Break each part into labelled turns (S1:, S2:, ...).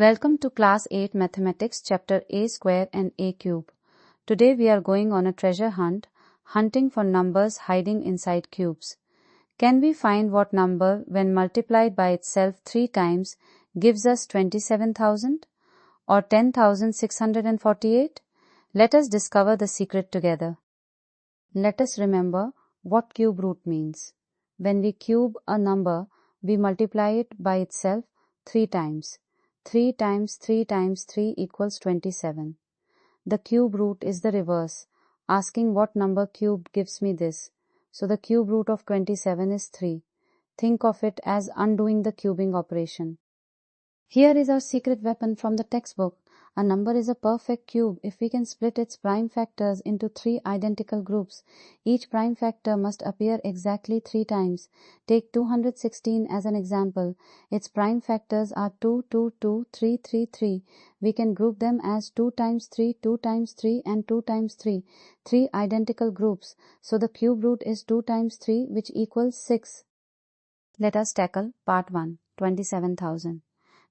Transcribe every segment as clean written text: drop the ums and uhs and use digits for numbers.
S1: Welcome to Class 8 Mathematics Chapter A Square and A Cube. Today we are going on a treasure hunt, hunting for numbers hiding inside cubes. Can we find what number, when multiplied by itself 3 times, gives us 27,000 or 10,648? Let us discover the secret together. Let us remember what cube root means. When we cube a number, we multiply it by itself 3 times. 3 times 3 times 3 equals 27. The cube root is the reverse, asking what number cubed gives me this. So the cube root of 27 is 3. Think of it as undoing the cubing operation. Here is our secret weapon from the textbook. A number is a perfect cube if we can split its prime factors into 3 identical groups. Each prime factor must appear exactly 3 times. Take 216 as an example. Its prime factors are 2, 2, 2, 3, 3, 3. We can group them as 2 times 3, 2 times 3 and 2 times 3. 3 identical groups. So the cube root is 2 times 3, which equals 6. Let us tackle part 1, 27,000.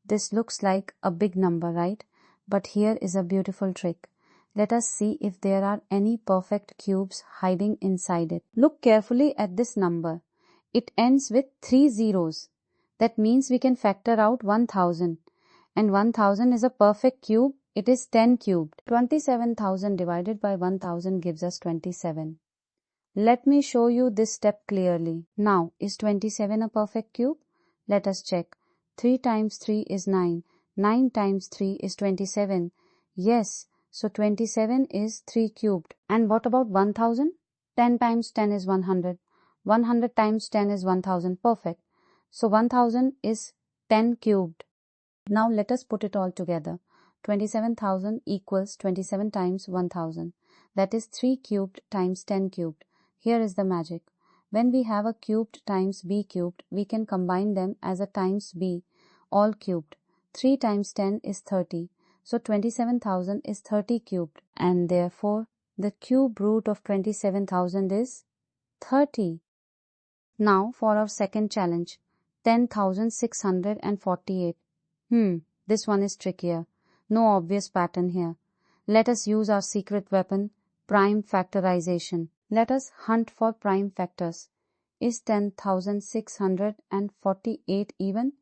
S1: This looks like a big number, right? But here is a beautiful trick. Let us see if there are any perfect cubes hiding inside it. Look carefully at this number. It ends with 3 zeros. That means we can factor out 1000. And 1000 is a perfect cube. It is 10 cubed. 27,000 divided by 1000 gives us 27. Let me show you this step clearly. Now, is 27 a perfect cube? Let us check. 3 times 3 is 9. 9 times 3 is 27. Yes, so 27 is 3 cubed. And what about 1000? 10 times 10 is 100. 100 times 10 is 1000. Perfect. So 1000 is 10 cubed. Now let us put it all together. 27,000 equals 27 times 1000. That is 3 cubed times 10 cubed. Here is the magic. When we have a cubed times b cubed, we can combine them as a times b, all cubed. 3 times 10 is 30. So 27,000 is 30 cubed. And therefore, the cube root of 27,000 is 30. Now for our second challenge, 10,648. This one is trickier. No obvious pattern here. Let us use our secret weapon, prime factorization. Let us hunt for prime factors. Is 10,648 even?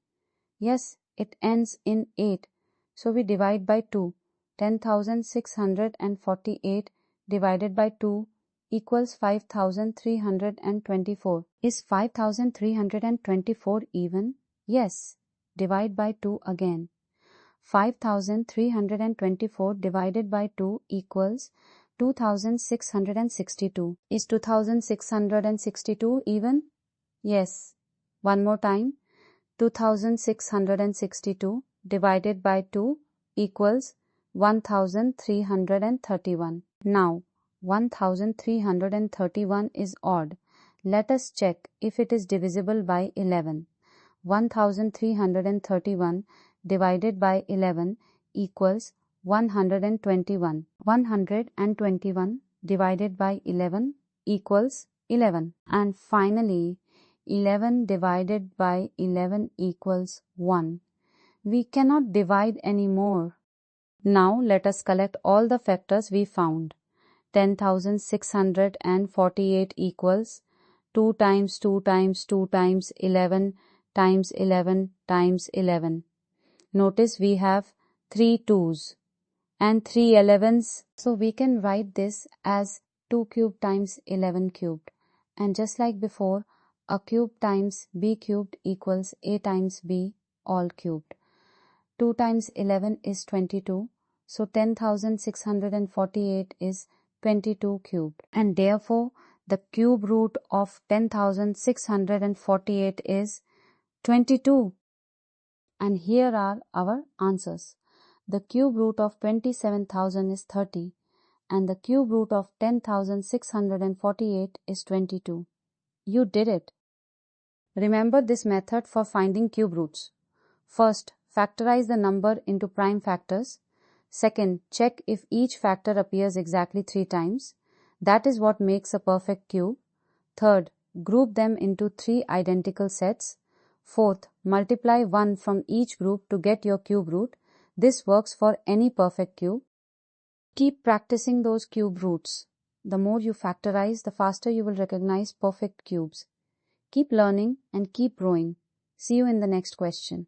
S1: Yes, it ends in 8. So we divide by 2. 10,648 divided by 2 equals 5,324. Is 5,324 even? Yes. Divide by 2 again. 5,324 divided by 2 equals 2,662. Is 2,662 even? Yes. One more time. 2,662 divided by 2 equals 1,331. Now, 1,331 is odd. Let us check if it is divisible by 11. 1,331 divided by 11 equals 121. 121 divided by 11 equals 11. And finally, 11 divided by 11 equals 1. We cannot divide anymore. Now let us collect all the factors we found. 10,648 equals 2 times 2 times 2 times 11 times 11 times 11. Notice we have 3 2's and 3 11's. So we can write this as 2 cubed times 11 cubed. And just like before, a cube times b cubed equals a times b all cubed. 2 times 11 is 22. So 10,648 is 22 cubed. And therefore, the cube root of 10,648 is 22. And here are our answers. The cube root of 27,000 is 30. And the cube root of 10,648 is 22. You did it. Remember this method for finding cube roots. First, factorize the number into prime factors. Second, check if each factor appears exactly 3 times. That is what makes a perfect cube. Third, group them into 3 identical sets. Fourth, multiply 1 from each group to get your cube root. This works for any perfect cube. Keep practicing those cube roots. The more you factorize, the faster you will recognize perfect cubes. Keep learning and keep growing. See you in the next question.